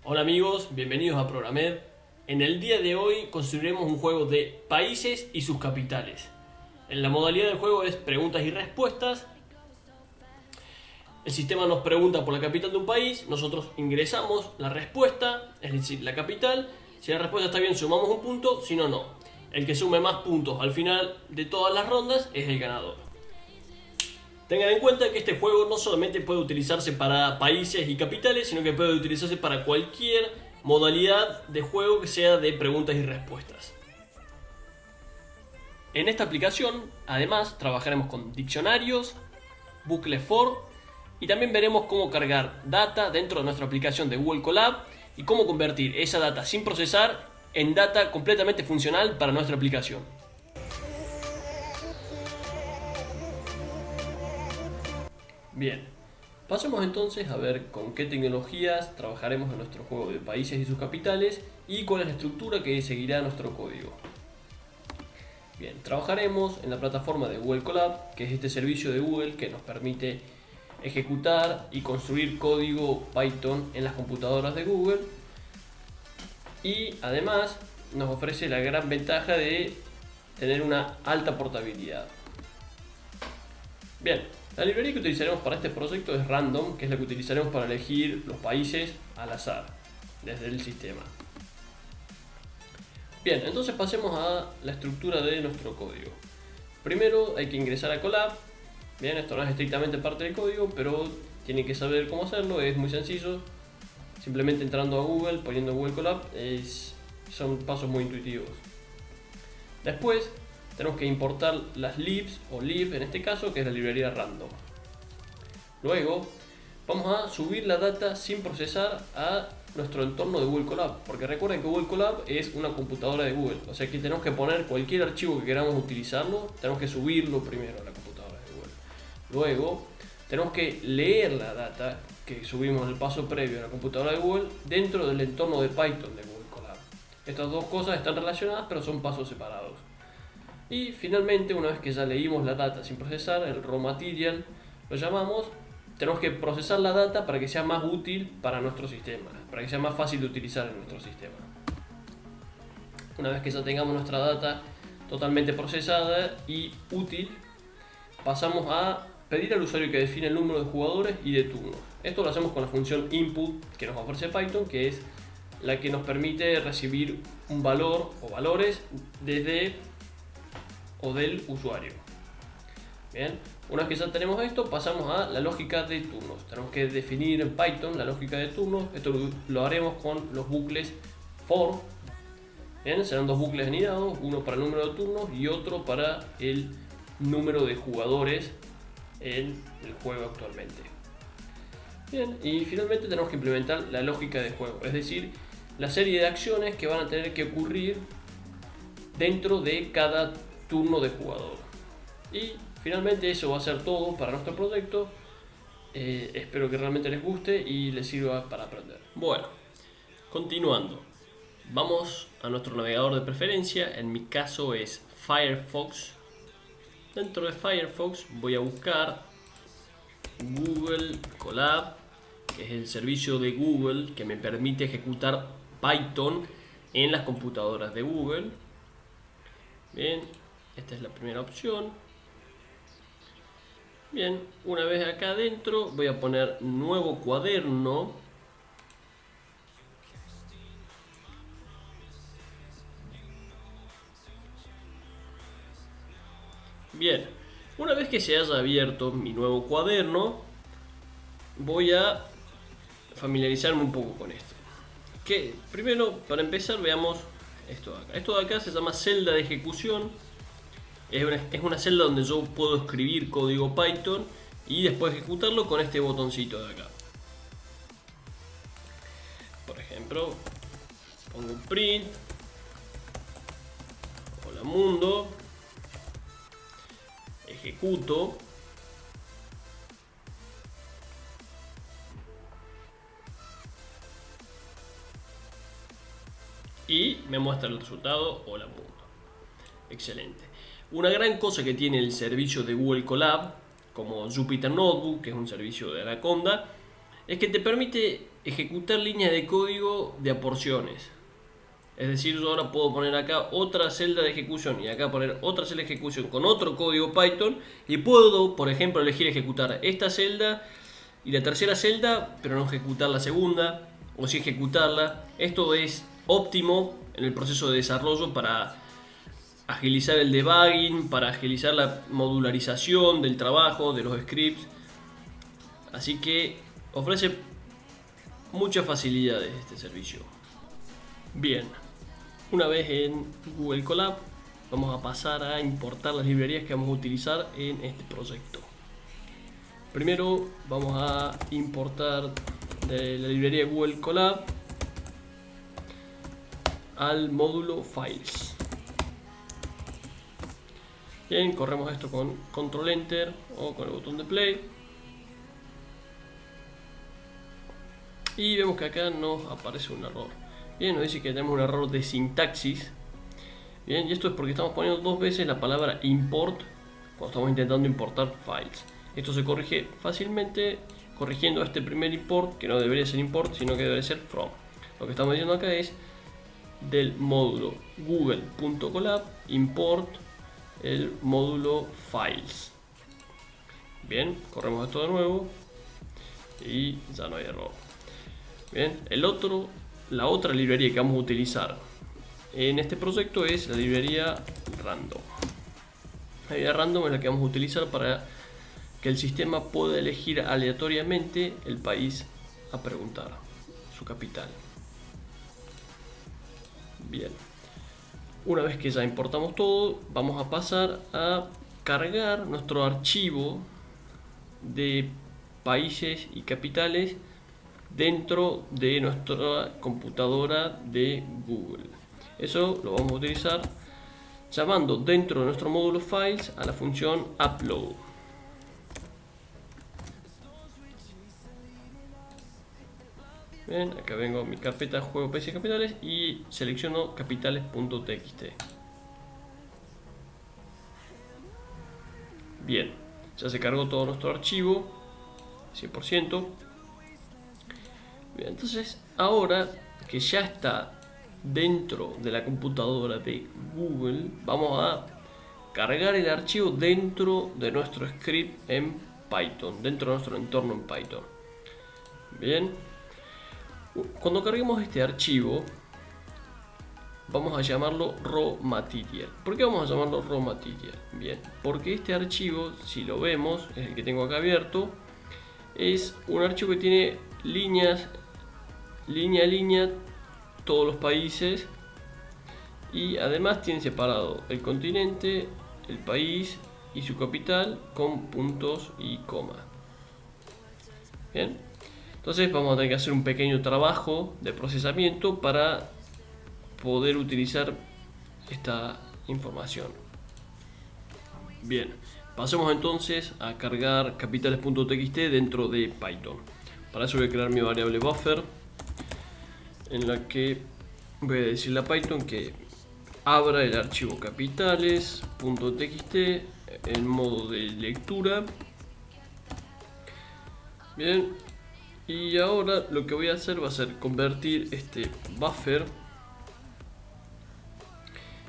Hola amigos, bienvenidos a Programmed. En el día de hoy construiremos un juego de países y sus capitales. En la modalidad del juego es preguntas y respuestas. El sistema nos pregunta por la capital de un país, nosotros ingresamos la respuesta, es decir, la capital. Si la respuesta está bien, sumamos un punto, si no, no. El que sume más puntos al final de todas las rondas es el ganador. Tengan en cuenta que este juego no solamente puede utilizarse para países y capitales, sino que puede utilizarse para cualquier modalidad de juego que sea de preguntas y respuestas. En esta aplicación, además, trabajaremos con diccionarios, bucles for y también veremos cómo cargar data dentro de nuestra aplicación de Google Colab y cómo convertir esa data sin procesar en data completamente funcional para nuestra aplicación. Bien, pasemos entonces a ver con qué tecnologías trabajaremos en nuestro juego de países y sus capitales y cuál es la estructura que seguirá nuestro código. Bien, trabajaremos en la plataforma de Google Colab, que es este servicio de Google que nos permite ejecutar y construir código Python en las computadoras de Google y además nos ofrece la gran ventaja de tener una alta portabilidad. Bien, la librería que utilizaremos para este proyecto es Random, que es la que utilizaremos para elegir los países al azar desde el sistema. Bien, entonces pasemos a la estructura de nuestro código. Primero hay que ingresar a Colab. Bien, esto no es estrictamente parte del código, pero tienen que saber cómo hacerlo, es muy sencillo. Simplemente entrando a Google, poniendo Google Colab, son pasos muy intuitivos. Después tenemos que importar las libs o lib en este caso, que es la librería random. Luego vamos a subir la data sin procesar a nuestro entorno de Google Colab, porque recuerden que Google Colab es una computadora de Google, o sea que tenemos que poner cualquier archivo que queramos utilizarlo, tenemos que subirlo primero a la computadora de Google. Luego tenemos que leer la data que subimos en el paso previo a la computadora de Google dentro del entorno de Python de Google Colab. Estas dos cosas están relacionadas pero son pasos separados. Y finalmente, una vez que ya leímos la data sin procesar, el raw material lo llamamos, tenemos que procesar la data para que sea más útil para nuestro sistema, para que sea más fácil de utilizar en nuestro sistema. Una vez que ya tengamos nuestra data totalmente procesada y útil, pasamos a pedir al usuario que define el número de jugadores y de turnos. Esto lo hacemos con la función input que nos ofrece Python, que es la que nos permite recibir un valor o valores desde o del usuario. Bien, una vez que ya tenemos esto, pasamos a la lógica de turnos. Tenemos que definir en Python la lógica de turnos. Esto lo haremos con los bucles for. Bien, serán dos bucles anidados, uno para el número de turnos y otro para el número de jugadores en el juego actualmente. Bien, y finalmente tenemos que implementar la lógica de juego, es decir, la serie de acciones que van a tener que ocurrir dentro de cada turno de jugador. Y finalmente eso va a ser todo para nuestro proyecto. Espero que realmente les guste y les sirva para aprender. Bueno, continuando, vamos a nuestro navegador de preferencia. En mi caso es Firefox. Dentro de Firefox voy a buscar Google Colab, que es el servicio de Google que me permite ejecutar Python en las computadoras de Google. Bien, esta es la primera opción. Bien, una vez acá adentro voy a poner nuevo cuaderno. Bien, una vez que se haya abierto mi nuevo cuaderno, voy a familiarizarme un poco con esto. Que primero, para empezar, veamos esto de acá. Esto de acá se llama celda de ejecución. Es una celda donde yo puedo escribir código Python y después ejecutarlo con este botoncito de acá. Por ejemplo, pongo print, hola mundo, ejecuto. Y me muestra el resultado, hola mundo. Excelente. Una gran cosa que tiene el servicio de Google Colab, como Jupyter Notebook, que es un servicio de Anaconda, es que te permite ejecutar líneas de código de a porciones. Es decir, yo ahora puedo poner acá otra celda de ejecución y acá poner otra celda de ejecución con otro código Python y puedo, por ejemplo, elegir ejecutar esta celda y la tercera celda, pero no ejecutar la segunda, o sí ejecutarla. Esto es óptimo en el proceso de desarrollo para agilizar el debugging, para agilizar la modularización del trabajo, de los scripts. Así que ofrece muchas facilidades este servicio. Bien, una vez en Google Colab vamos a pasar a importar las librerías que vamos a utilizar en este proyecto. Primero vamos a importar de la librería de Google Colab al módulo Files. Bien, corremos esto con Control Enter o con el botón de Play. Y vemos que acá nos aparece un error. Bien, nos dice que tenemos un error de sintaxis. Bien, y esto es porque estamos poniendo dos veces la palabra import cuando estamos intentando importar files. Esto se corrige fácilmente corrigiendo este primer import, que no debería ser import, sino que debería ser from. Lo que estamos diciendo acá es del módulo google.colab import el módulo files. Bien, corremos esto de nuevo y ya no hay error. Bien, la otra librería que vamos a utilizar en este proyecto es la librería random. La librería random es la que vamos a utilizar para que el sistema pueda elegir aleatoriamente el país a preguntar, su capital. Bien, una vez que ya importamos todo, vamos a pasar a cargar nuestro archivo de países y capitales dentro de nuestra computadora de Google. Eso lo vamos a utilizar llamando dentro de nuestro módulo Files a la función upload. Bien, acá vengo a mi carpeta juego países capitales y selecciono capitales.txt. Bien, ya se cargó todo nuestro archivo 100%. Bien, entonces ahora que ya está dentro de la computadora de Google, vamos a cargar el archivo dentro de nuestro script en Python, dentro de nuestro entorno en Python. Bien, cuando carguemos este archivo vamos a llamarlo raw material. ¿Por qué vamos a llamarlo raw material? Bien, porque este archivo, si lo vemos, es el que tengo acá abierto, es un archivo que tiene líneas, línea a línea, todos los países, y además tiene separado el continente, el país y su capital con puntos y comas. Bien, entonces vamos a tener que hacer un pequeño trabajo de procesamiento para poder utilizar esta información. Bien, pasemos entonces a cargar capitales.txt dentro de Python. Para eso voy a crear mi variable buffer, en la que voy a decirle a Python que abra el archivo capitales.txt en modo de lectura. Bien, y ahora lo que voy a hacer va a ser convertir este buffer,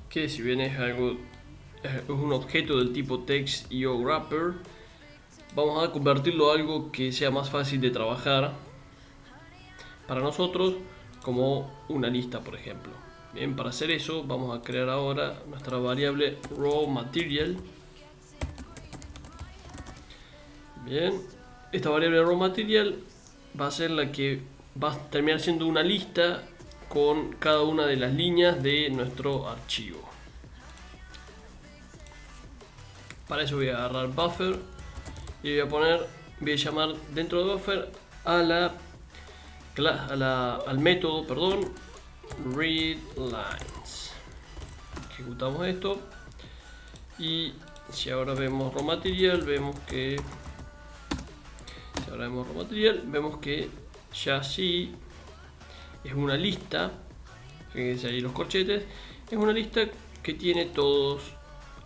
que si bien es un objeto del tipo text.io wrapper, vamos a convertirlo a algo que sea más fácil de trabajar para nosotros, como una lista, por ejemplo. Bien, para hacer eso vamos a crear ahora nuestra variable raw material. Bien, esta variable raw material va a ser la que va a terminar siendo una lista con cada una de las líneas de nuestro archivo. Para eso voy a agarrar buffer y voy a llamar dentro de buffer al método, readLines. Ejecutamos esto y si ahora vemos raw material, vemos que ya sí es una lista. Fíjense ahí los corchetes, es una lista que tiene todos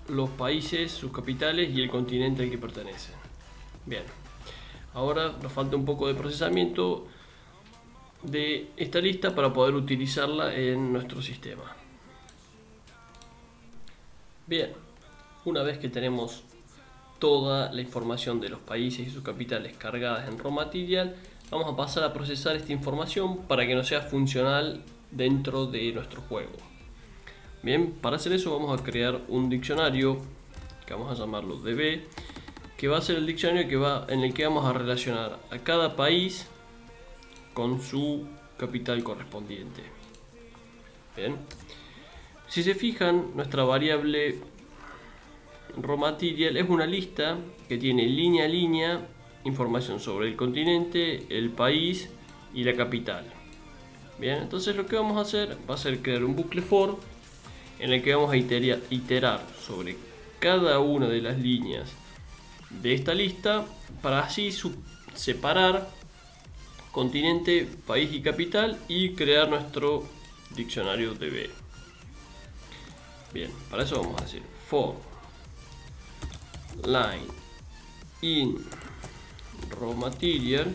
los países, sus capitales y el continente al que pertenecen. Bien, Ahora nos falta un poco de procesamiento de esta lista para poder utilizarla en nuestro sistema. Bien, una vez que tenemos toda la información de los países y sus capitales cargadas en Raw Material, vamos a pasar a procesar esta información para que nos sea funcional dentro de nuestro juego. Bien, para hacer eso vamos a crear un diccionario que vamos a llamarlo DB, que va a ser el diccionario en el que vamos a relacionar a cada país con su capital correspondiente. Bien, si se fijan, nuestra variable Raw Material es una lista que tiene línea a línea información sobre el continente, el país y la capital. Bien, entonces lo que vamos a hacer va a ser crear un bucle for en el que vamos a iterar sobre cada una de las líneas de esta lista para así separar continente, país y capital y crear nuestro diccionario DB. Bien, para eso vamos a decir for line in Raw Material.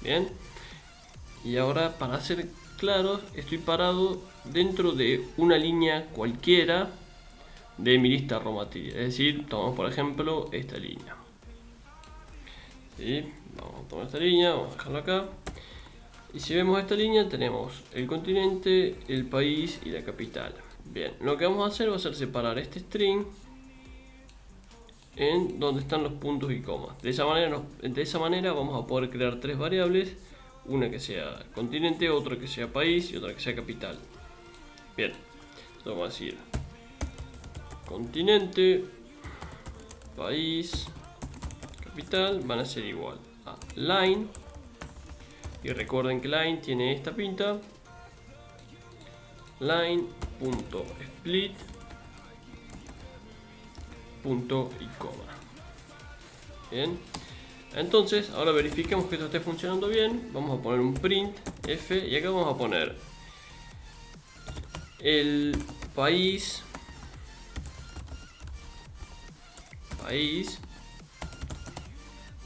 Bien, y ahora para ser claros, estoy parado dentro de una línea cualquiera de mi lista Raw Material. Es decir, tomamos por ejemplo esta línea. ¿Sí? Vamos a tomar esta línea, vamos a dejarla acá. Y si vemos esta línea tenemos el continente, el país y la capital. Bien, lo que vamos a hacer va a ser separar este string en donde están los puntos y comas. De esa manera vamos a poder crear tres variables, una que sea continente, otra que sea país y otra que sea capital. Bien, vamos a decir continente, país, capital van a ser igual a line, y recuerden que line tiene esta pinta, line.split punto y coma. Bien, entonces ahora verifiquemos que esto esté funcionando bien. Vamos a poner un print f y acá vamos a poner el país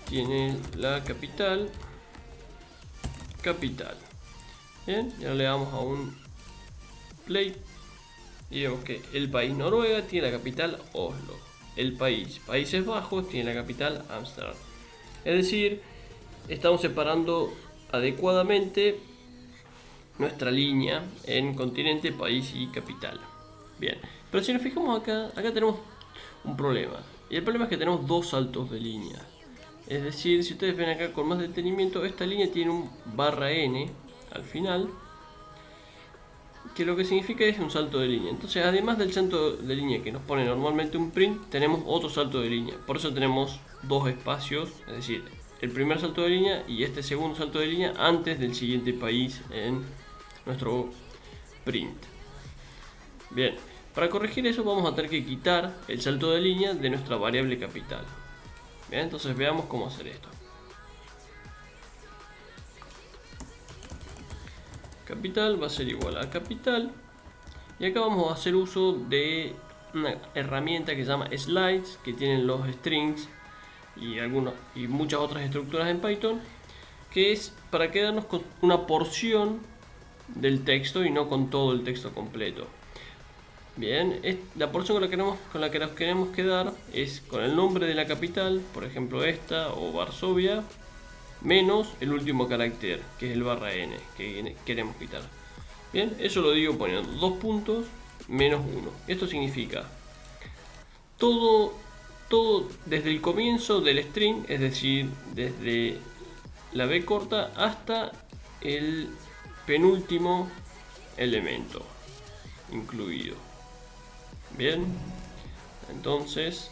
tiene la capital. Bien, y ahora le damos a un play y vemos que el país Noruega tiene la capital Oslo. El país Países Bajos tiene la capital Ámsterdam. Es decir, estamos separando adecuadamente nuestra línea en continente, país y capital. Bien, pero si nos fijamos acá tenemos un problema. Y el problema es que tenemos dos saltos de línea. Es decir, si ustedes ven acá con más detenimiento, esta línea tiene un /n al final, que lo que significa es un salto de línea. Entonces, además del salto de línea que nos pone normalmente un print, tenemos otro salto de línea. Por eso tenemos dos espacios, es decir, el primer salto de línea y este segundo salto de línea antes del siguiente país en nuestro print. Bien, para corregir eso vamos a tener que quitar el salto de línea de nuestra variable capital. Bien, entonces veamos cómo hacer esto. Capital va a ser igual a capital, y acá vamos a hacer uso de una herramienta que se llama slides, que tienen los strings y muchas otras estructuras en Python, que es para quedarnos con una porción del texto y no con todo el texto completo. Bien, la porción con la que nos queremos quedar es con el nombre de la capital, por ejemplo esta o Varsovia, menos el último carácter, que es el /n, que queremos quitar. Bien, eso lo digo poniendo 2 puntos menos 1. Esto significa todo desde el comienzo del string, es decir, desde la b corta hasta el penúltimo elemento incluido. Bien, entonces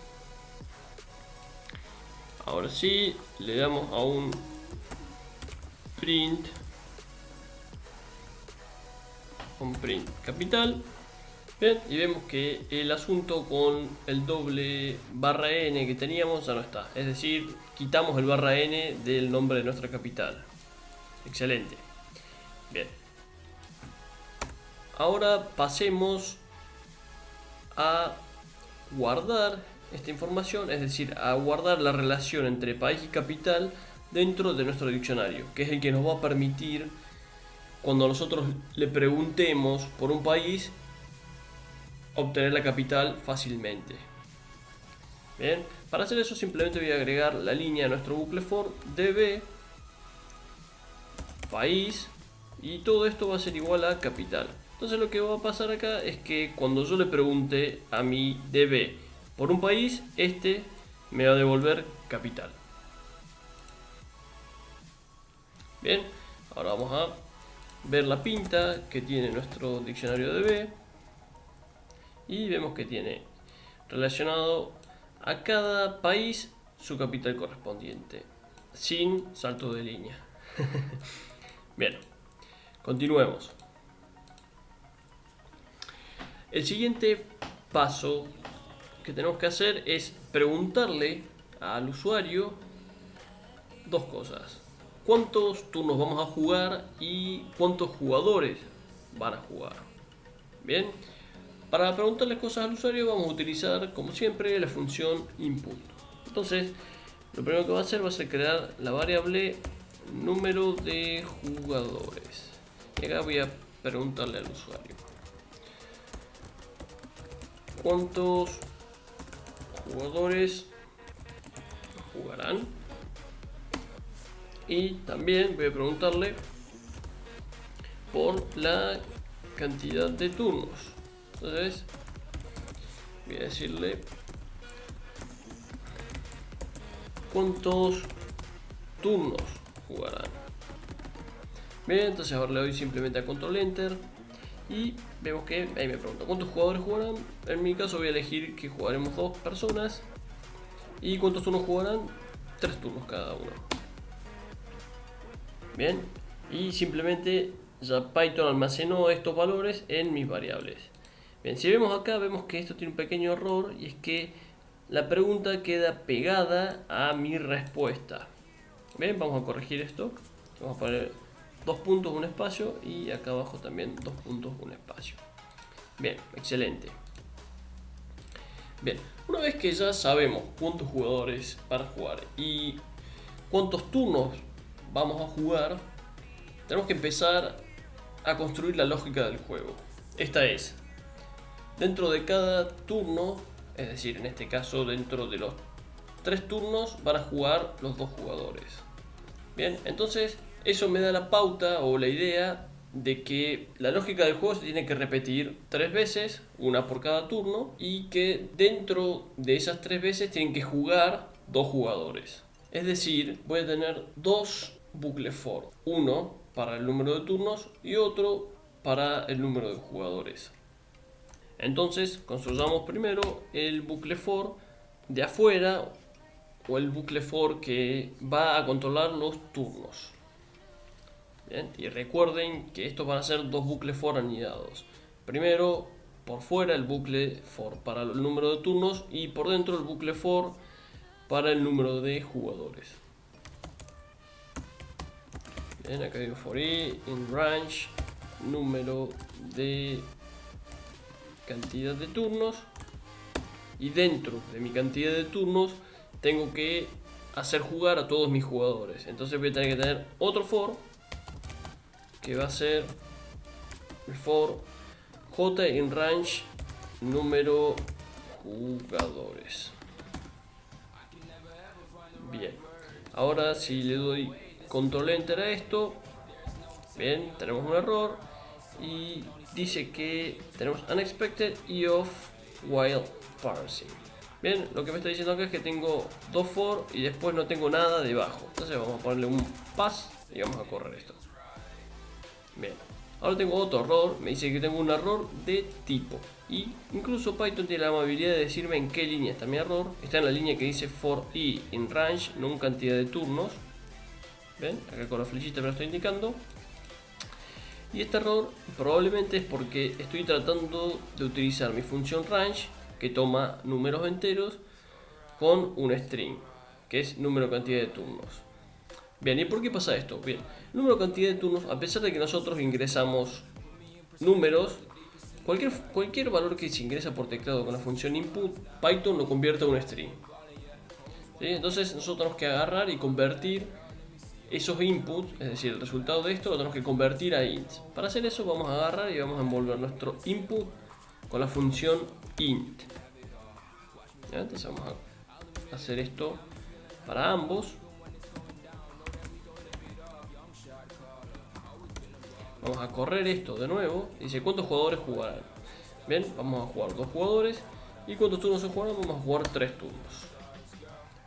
ahora sí le damos a un print capital. Bien, y vemos que el asunto con el doble /n que teníamos ya no está, es decir, quitamos el /n del nombre de nuestra capital. Excelente. Bien, ahora pasemos a guardar esta información, es decir, a guardar la relación entre país y capital dentro de nuestro diccionario, que es el que nos va a permitir, cuando nosotros le preguntemos por un país, obtener la capital fácilmente. Bien, para hacer eso simplemente voy a agregar la línea a nuestro bucle for db país, y todo esto va a ser igual a capital. Entonces lo que va a pasar acá es que cuando yo le pregunte a mi db por un país, este me va a devolver capital. Bien, ahora vamos a ver la pinta que tiene nuestro diccionario db, y vemos que tiene relacionado a cada país su capital correspondiente, sin salto de línea. Bien, continuemos. El siguiente paso que tenemos que hacer es preguntarle al usuario dos cosas: cuántos turnos vamos a jugar y cuántos jugadores van a jugar. Bien, para preguntarle cosas al usuario vamos a utilizar, como siempre, la función input. Entonces, lo primero que va a hacer crear la variable número de jugadores. Y acá voy a preguntarle al usuario cuántos jugadores jugarán. Y también voy a preguntarle por la cantidad de turnos. Entonces voy a decirle cuántos turnos jugarán. Bien, entonces ahora le doy simplemente a control enter y vemos que ahí me pregunta cuántos jugadores jugarán. En mi caso voy a elegir que jugaremos 2 personas. Y cuántos turnos jugarán, 3 turnos cada uno. Bien, y simplemente ya Python almacenó estos valores en mis variables. Bien, si vemos acá, vemos que esto tiene un pequeño error, y es que la pregunta queda pegada a mi respuesta. Bien, vamos a corregir esto. Vamos a poner 2 puntos, un espacio, y acá abajo también 2 puntos, un espacio. Bien, excelente. Bien, una vez que ya sabemos cuántos jugadores para jugar y cuántos turnos vamos a jugar, tenemos que empezar a construir la lógica del juego. Esta es: dentro de cada turno, es decir, en este caso dentro de los 3 turnos, van a jugar los 2 jugadores. Bien, entonces eso me da la pauta o la idea de que la lógica del juego se tiene que repetir 3 veces, una por cada turno, y que dentro de esas 3 veces tienen que jugar 2 jugadores. Es decir, voy a tener 2 bucles for, uno para el número de turnos y otro para el número de jugadores. Entonces construyamos primero el bucle for de afuera, o el bucle for que va a controlar los turnos. Bien, y recuerden que estos van a ser 2 bucles for anidados. Primero por fuera el bucle for para el número de turnos, y por dentro el bucle for para el número de jugadores. Bien, acá digo for i in range número de cantidad de turnos, y dentro de mi cantidad de turnos tengo que hacer jugar a todos mis jugadores. Entonces voy a tener que tener otro for que va a ser el for j in range número jugadores. Bien, ahora si le doy control enter a esto, bien, tenemos un error y dice que tenemos unexpected y off while parsing. Bien, lo que me está diciendo acá es que tengo 2 for y después no tengo nada debajo. Entonces vamos a ponerle un pass y vamos a correr esto. Bien, ahora tengo otro error, me dice que tengo un error de tipo, y incluso Python tiene la amabilidad de decirme en qué línea está mi error. Está en la línea que dice for i in range, no en cantidad de turnos. Ven, acá con la flechita me lo estoy indicando. Y este error probablemente es porque estoy tratando de utilizar mi función range, que toma números enteros, con un string, que es número cantidad de turnos. Bien, ¿y por qué pasa esto? Bien, número cantidad de turnos, a pesar de que nosotros ingresamos números, cualquier valor que se ingresa por teclado con la función input, Python lo convierte a un string. ¿Sí? Entonces nosotros tenemos que agarrar y convertir esos inputs, es decir, el resultado de esto lo tenemos que convertir a ints. Para hacer eso vamos a agarrar y vamos a envolver nuestro input con la función int. ¿Ya? Entonces vamos a hacer esto para ambos. Vamos a correr esto de nuevo. Dice cuántos jugadores jugarán. Bien, vamos a jugar 2 jugadores. ¿Y cuántos turnos se jugarán? Vamos a jugar 3 turnos.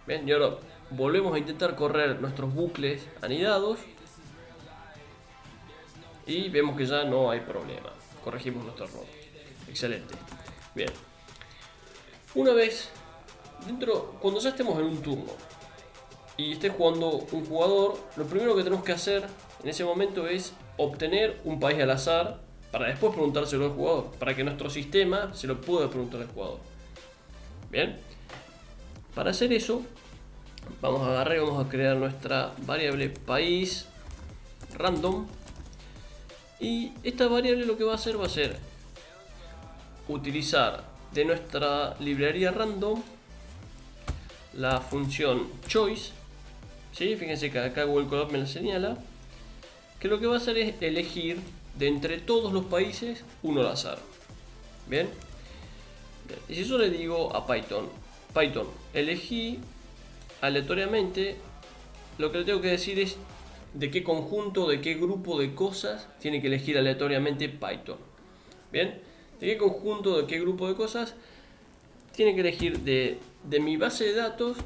Bien, y ahora volvemos a intentar correr nuestros bucles anidados. Y vemos que ya no hay problema. Corregimos nuestro error. Excelente. Bien. Una vez cuando ya estemos en un turno y esté jugando un jugador, lo primero que tenemos que hacer en ese momento es obtener un país al azar para después preguntárselo al jugador, para que nuestro sistema se lo pueda preguntar al jugador. Bien, para hacer eso vamos a agarrar y vamos a crear nuestra variable país random, y esta variable lo que va a hacer utilizar de nuestra librería random la función choice. ¿Sí? Fíjense que acá Google Colab me la señala, que lo que va a hacer es elegir de entre todos los países uno al azar. Bien, y si yo le digo a Python, elegí aleatoriamente, lo que le tengo que decir es de qué conjunto, de qué grupo de cosas tiene que elegir aleatoriamente Python. Bien, de qué conjunto, de qué grupo de cosas tiene que elegir de mi base de datos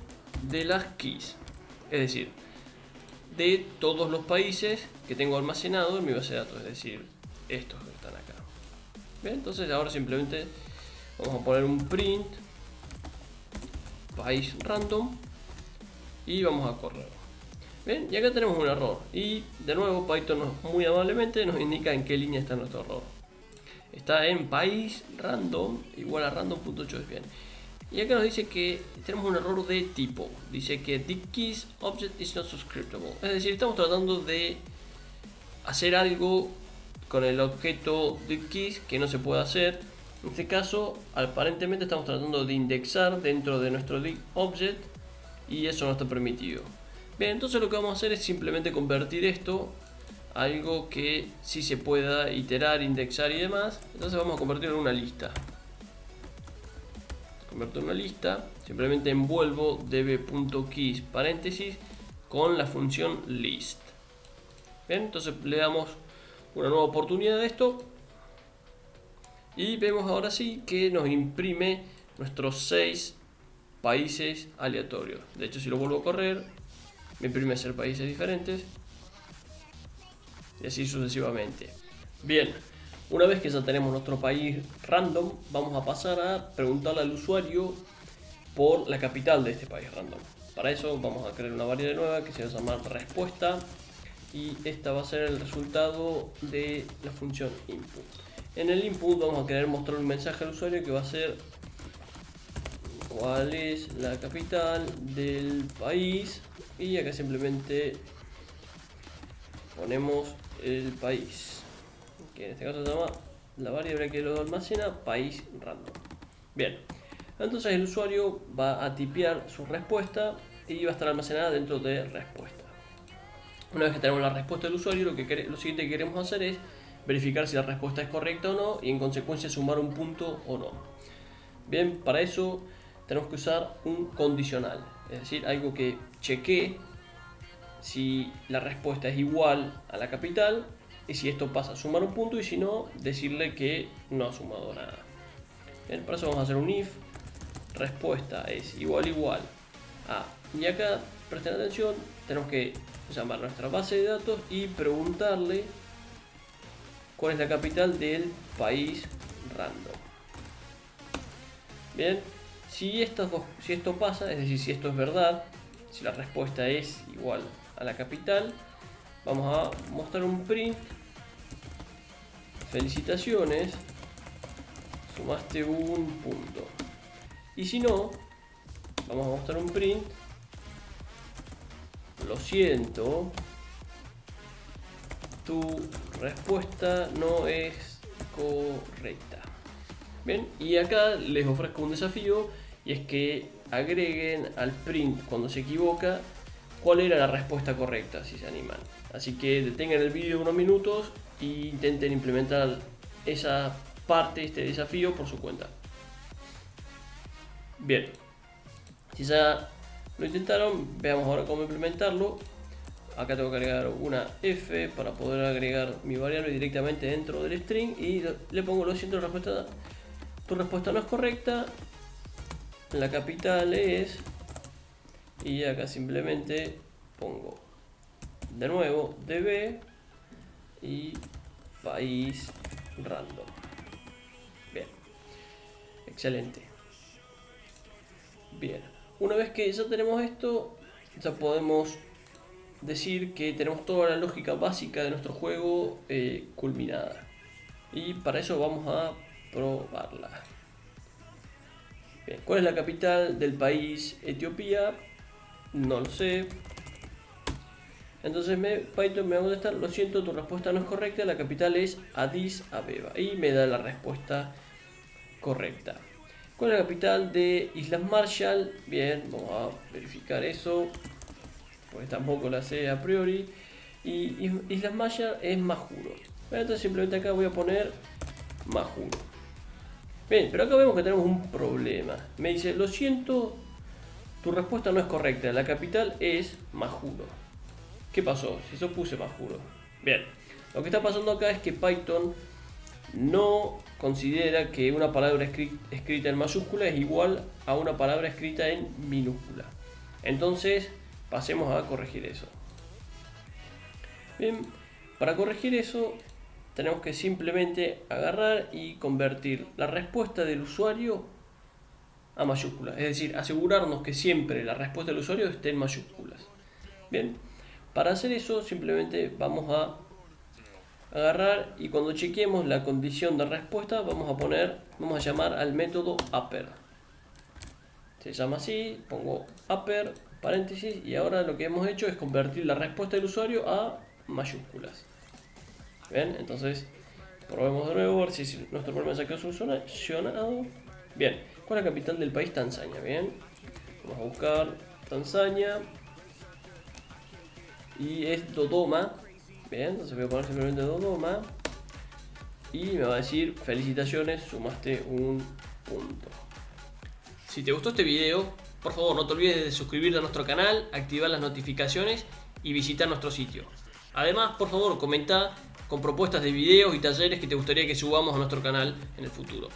de las keys. Es decir, de todos los países que tengo almacenado en mi base de datos, es decir, estos que están acá. Bien, entonces ahora simplemente vamos a poner un print país random y vamos a correr. Bien, y acá tenemos un error y de nuevo Python muy amablemente nos indica en qué línea está nuestro error. Está en país random igual a random.choice. Bien, y acá nos dice que tenemos un error de tipo. Dice que the keys object is not subscriptable. Es decir, estamos tratando de hacer algo con el objeto the keys que no se puede hacer. En este caso, aparentemente estamos tratando de indexar dentro de nuestro the object y eso no está permitido. Bien, entonces lo que vamos a hacer es simplemente convertir esto a algo que sí se pueda iterar, indexar y demás. Entonces vamos a convertirlo en una lista. Converto en una lista, simplemente envuelvo db.keys paréntesis con la función list. Bien, entonces le damos una nueva oportunidad a esto y vemos ahora sí que nos imprime nuestros 6 países aleatorios. De hecho, si lo vuelvo a correr, me imprime 6 países diferentes y así sucesivamente. Bien, una vez que ya tenemos nuestro país random, vamos a pasar a preguntarle al usuario por la capital de este país random. Para eso vamos a crear una variable nueva que se va a llamar respuesta y esta va a ser el resultado de la función input. En el input vamos a querer mostrar un mensaje al usuario que va a ser cuál es la capital del país y acá simplemente ponemos el país, que en este caso se llama la variable que lo almacena país random. Bien, entonces el usuario va a tipear su respuesta y va a estar almacenada dentro de respuesta. Una vez que tenemos la respuesta del usuario, lo siguiente que queremos hacer es verificar si la respuesta es correcta o no y en consecuencia sumar un punto o no. Bien, para eso tenemos que usar un condicional, es decir, algo que chequee si la respuesta es igual a la capital y si esto pasa a sumar un punto y si no, decirle que no ha sumado nada. Bien, para eso vamos a hacer un if respuesta es igual a, y acá presten atención, tenemos que llamar a nuestra base de datos y preguntarle cuál es la capital del país random. Bien, si esto pasa, es decir, si esto es verdad, si la respuesta es igual a la capital, vamos a mostrar un print felicitaciones, sumaste un punto. Y si no, vamos a mostrar un print lo siento, tu respuesta no es correcta. Bien, y acá les ofrezco un desafío, y es que agreguen al print cuando se equivoca cuál era la respuesta correcta, si se animan. Así que detengan el vídeo unos minutos e intenten implementar esa parte, este desafío, por su cuenta. Bien, si ya lo intentaron, veamos ahora cómo implementarlo. Acá tengo que agregar una F para poder agregar mi variable directamente dentro del string y le pongo: lo siento, tu respuesta no es correcta, la capital es, y acá simplemente pongo de nuevo db y país random. Bien, excelente. Bien, una vez que ya tenemos esto, ya podemos decir que tenemos toda la lógica básica de nuestro juego culminada, y para eso vamos a probarla. Bien, ¿cuál es la capital del país Etiopía? No lo sé. Entonces Python me va a contestar: lo siento, tu respuesta no es correcta, la capital es Addis Abeba, y me da la respuesta correcta. ¿Cuál es la capital de Islas Marshall? Bien, vamos a verificar eso, porque tampoco la sé a priori. Y Islas Marshall es Majuro. Bueno, entonces simplemente acá voy a poner Majuro. Bien, pero acá vemos que tenemos un problema. Me dice: lo siento, tu respuesta no es correcta, la capital es Majuro. ¿Qué pasó? Si yo puse Majuro. Bien, lo que está pasando acá es que Python no considera que una palabra escrita en mayúscula es igual a una palabra escrita en minúscula. Entonces pasemos a corregir eso. Bien, para corregir eso tenemos que simplemente agarrar y convertir la respuesta del usuario a mayúsculas, es decir, asegurarnos que siempre la respuesta del usuario esté en mayúsculas. Bien, para hacer eso simplemente vamos a agarrar y cuando chequeemos la condición de respuesta vamos a llamar al método upper. Se llama así, pongo upper, paréntesis, y ahora lo que hemos hecho es convertir la respuesta del usuario a mayúsculas. Bien, entonces probemos de nuevo a ver si nuestro problema se ha solucionado. Bien, ¿cuál es la capital del país? Tanzania. Bien, vamos a buscar Tanzania y es Dodoma. Bien, entonces voy a poner simplemente Dodoma y me va a decir: felicitaciones, sumaste un punto. Si te gustó este video, por favor no te olvides de suscribirte a nuestro canal, activar las notificaciones y visitar nuestro sitio. Además, por favor, comenta con propuestas de videos y talleres que te gustaría que subamos a nuestro canal en el futuro.